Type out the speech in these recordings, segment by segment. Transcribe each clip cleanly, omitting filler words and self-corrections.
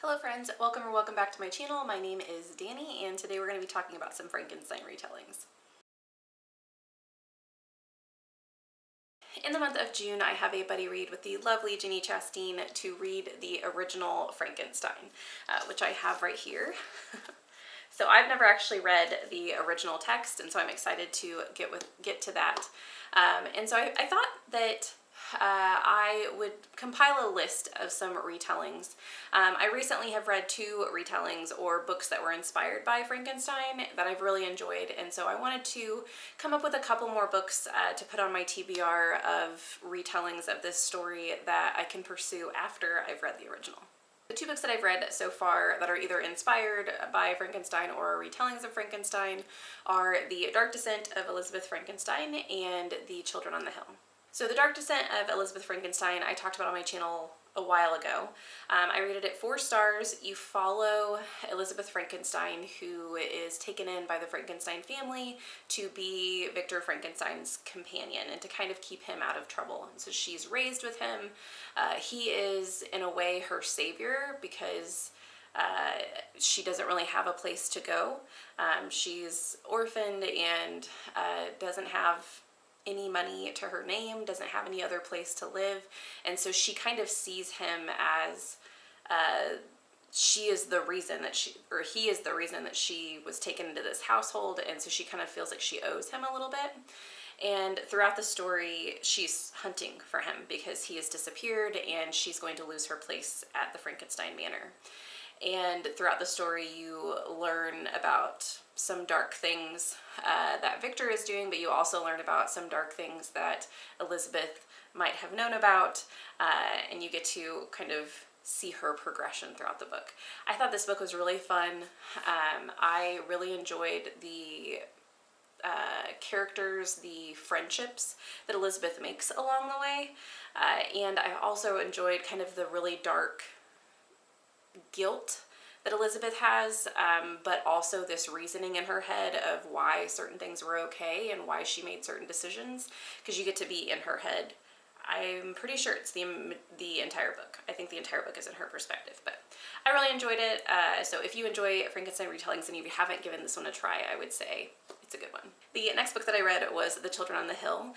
Hello friends, welcome or welcome back to my channel. My name is Danny and today we're going to be talking about some Frankenstein retellings. In the month of June, I have a buddy read with the lovely Ginny Chastain to read the original Frankenstein, which I have right here. So I've never actually read the original text, and so I'm excited to get to that. And so I thought that I would compile a list of some retellings. I recently have read two retellings or books that were inspired by Frankenstein that I've really enjoyed, and so I wanted to come up with a couple more books to put on my TBR of retellings of this story that I can pursue after I've read the original. The two books that I've read so far that are either inspired by Frankenstein or retellings of Frankenstein are The Dark Descent of Elizabeth Frankenstein and The Children on the Hill. So The Dark Descent of Elizabeth Frankenstein I talked about on my channel a while ago. I rated it 4 stars. You follow Elizabeth Frankenstein, who is taken in by the Frankenstein family to be Victor Frankenstein's companion and to kind of keep him out of trouble. And so she's raised with him. He is, in a way, her savior because she doesn't really have a place to go. She's orphaned and doesn't have any money to her name, doesn't have any other place to live, and so she kind of sees him as he is the reason that she was taken into this household, and so she kind of feels like she owes him a little bit. And throughout the story, she's hunting for him because he has disappeared and she's going to lose her place at the Frankenstein Manor. And throughout the story, you learn about some dark things that Victor is doing, but you also learn about some dark things that Elizabeth might have known about, and you get to kind of see her progression throughout the book. I thought this book was really fun. I really enjoyed the characters, the friendships that Elizabeth makes along the way, and I also enjoyed kind of the really dark guilt that Elizabeth has, but also this reasoning in her head of why certain things were okay and why she made certain decisions, because you get to be in her head. I'm pretty sure it's the entire book. I think the entire book is in her perspective, but I really enjoyed it. So if you enjoy Frankenstein retellings and you haven't given this one a try, I would say it's a good one. The next book that I read was The Children on the Hill,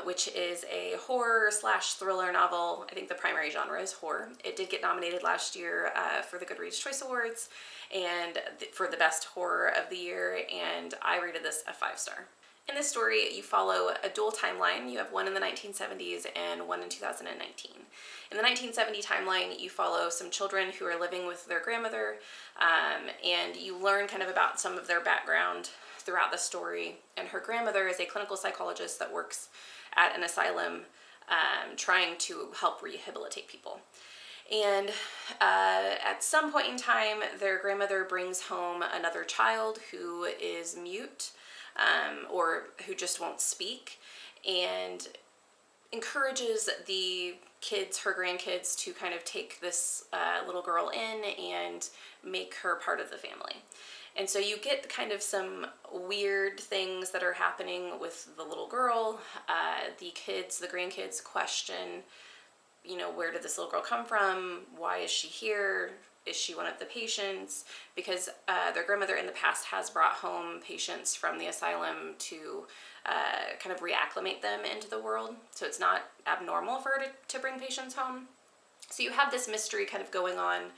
which is a horror/thriller novel. I think the primary genre is horror. It did get nominated last year for the Goodreads Choice Awards and for the best horror of the year, and I rated this a 5-star. In this story, you follow a dual timeline. You have one in the 1970s and one in 2019. In the 1970 timeline, you follow some children who are living with their grandmother, and you learn kind of about some of their background throughout the story. And her grandmother is a clinical psychologist that works at an asylum trying to help rehabilitate people. And at some point in time, their grandmother brings home another child who is mute, or who just won't speak, and encourages the kids, her grandkids, to kind of take this little girl in and make her part of the family. And so you get kind of some weird things that are happening with the little girl. The grandkids question, where did this little girl come from? Why is she here? Is she one of the patients? Because their grandmother in the past has brought home patients from the asylum to kind of reacclimate them into the world. So it's not abnormal for her to bring patients home. So you have this mystery kind of going on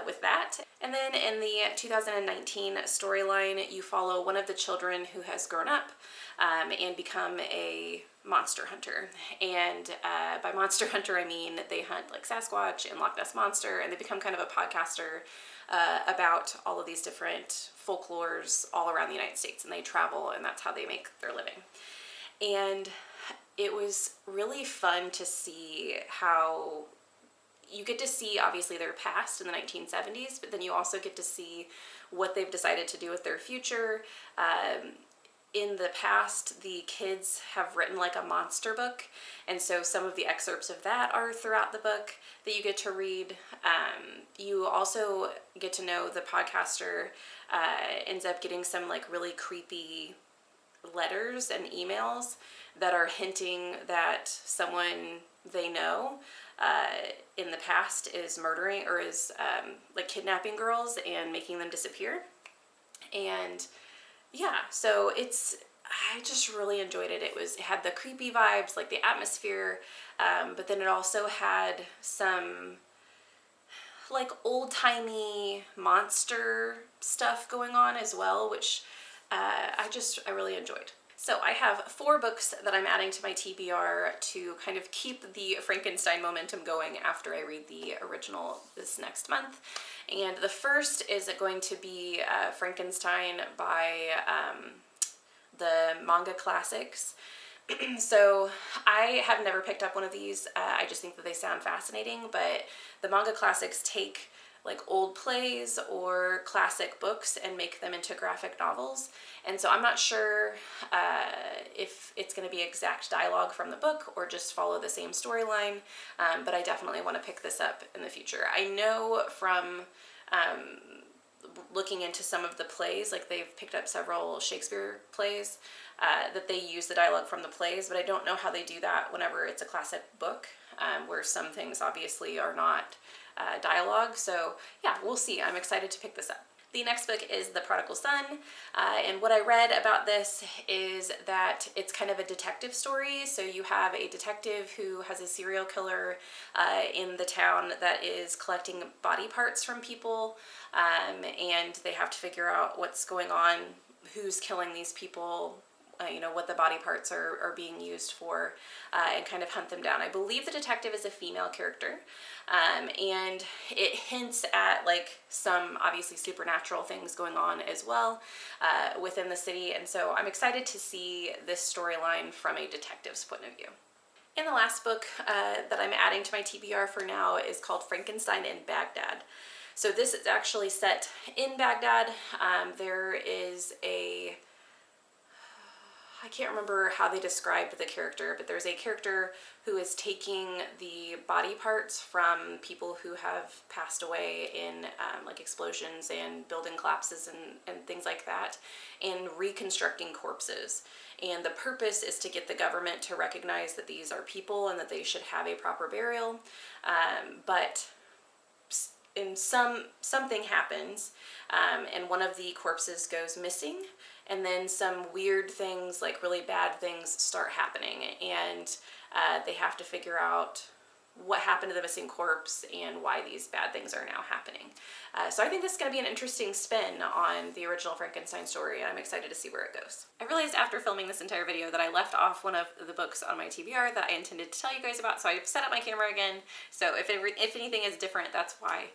with that. And then in the 2019 storyline, you follow one of the children who has grown up and become a monster hunter. And by monster hunter, I mean they hunt like Sasquatch and Loch Ness Monster, and they become kind of a podcaster about all of these different folklores all around the United States, and they travel, and that's how they make their living. And it was really fun to see how you get to see, obviously, their past in the 1970s, but then you also get to see what they've decided to do with their future. In the past, the kids have written like a monster book, and so some of the excerpts of that are throughout the book that you get to read. You also get to know the podcaster ends up getting some like really creepy letters and emails that are hinting that someone they know in the past is murdering or is like kidnapping girls and making them disappear. And yeah, so I just really enjoyed it. It had the creepy vibes, like the atmosphere, but then it also had some like old-timey monster stuff going on as well, which I really enjoyed. So I have 4 books that I'm adding to my TBR to kind of keep the Frankenstein momentum going after I read the original this next month. And the first is going to be Frankenstein by the Manga Classics. So I have never picked up one of these. I just think that they sound fascinating, but the Manga Classics take like old plays or classic books and make them into graphic novels. And so I'm not sure if it's going to be exact dialogue from the book or just follow the same storyline, but I definitely want to pick this up in the future. I know from looking into some of the plays, like they've picked up several Shakespeare plays, that they use the dialogue from the plays, but I don't know how they do that whenever it's a classic book, where some things obviously are not dialogue. So yeah, we'll see. I'm excited to pick this up. The next book is The Prodigal Son, and what I read about this is that it's kind of a detective story. So you have a detective who has a serial killer in the town that is collecting body parts from people, and they have to figure out what's going on, who's killing these people, what the body parts are being used for, and kind of hunt them down. I believe the detective is a female character, and it hints at like some obviously supernatural things going on as well within the city, and so I'm excited to see this storyline from a detective's point of view. And the last book that I'm adding to my TBR for now is called Frankenstein in Baghdad. So this is actually set in Baghdad. There is I can't remember how they described the character, but there's a character who is taking the body parts from people who have passed away in like explosions and building collapses and things like that, and reconstructing corpses. And the purpose is to get the government to recognize that these are people and that they should have a proper burial. But something happens, and one of the corpses goes missing, and then some weird things, like really bad things, start happening, and they have to figure out what happened to the missing corpse and why these bad things are now happening. So I think this is going to be an interesting spin on the original Frankenstein story, and I'm excited to see where it goes. I realized after filming this entire video that I left off one of the books on my TBR that I intended to tell you guys about, so I set up my camera again. So if anything is different, that's why.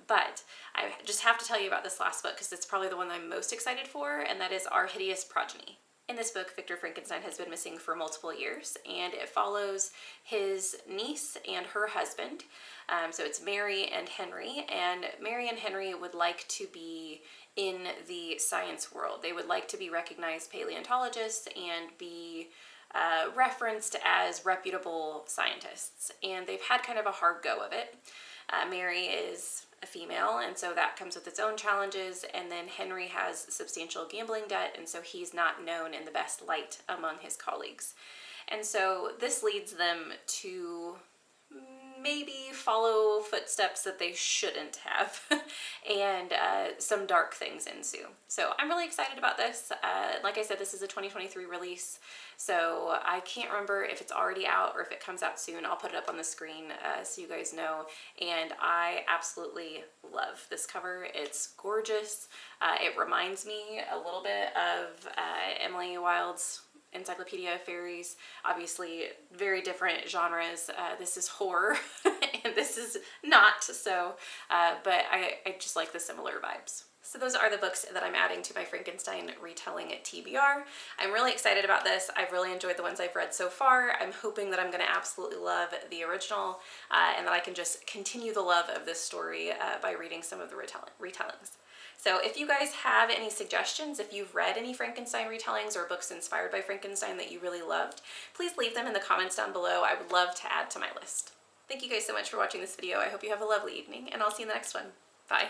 But I just have to tell you about this last book because it's probably the one I'm most excited for, and that is Our Hideous Progeny. In this book, Victor Frankenstein has been missing for multiple years, and it follows his niece and her husband. So it's Mary and Henry, and Mary and Henry would like to be in the science world. They would like to be recognized paleontologists and be referenced as reputable scientists, and they've had kind of a hard go of it. Mary is a female, and so that comes with its own challenges, and then Henry has substantial gambling debt, and so he's not known in the best light among his colleagues. And so this leads them to maybe follow footsteps that they shouldn't have, and some dark things ensue. So I'm really excited about this. Like I said, this is a 2023 release, so I can't remember if it's already out or if it comes out soon. I'll put it up on the screen so you guys know, and I absolutely love this cover. It's gorgeous. It reminds me a little bit of Emily Wilde's Encyclopedia of Fairies. Obviously very different genres. This is horror and this is not, so but I just like the similar vibes. So those are the books that I'm adding to my Frankenstein retelling at TBR. I'm really excited about this. I've really enjoyed the ones I've read so far. I'm hoping that I'm going to absolutely love the original, and that I can just continue the love of this story by reading some of the retellings. So if you guys have any suggestions, if you've read any Frankenstein retellings or books inspired by Frankenstein that you really loved, please leave them in the comments down below. I would love to add to my list. Thank you guys so much for watching this video. I hope you have a lovely evening, and I'll see you in the next one. Bye.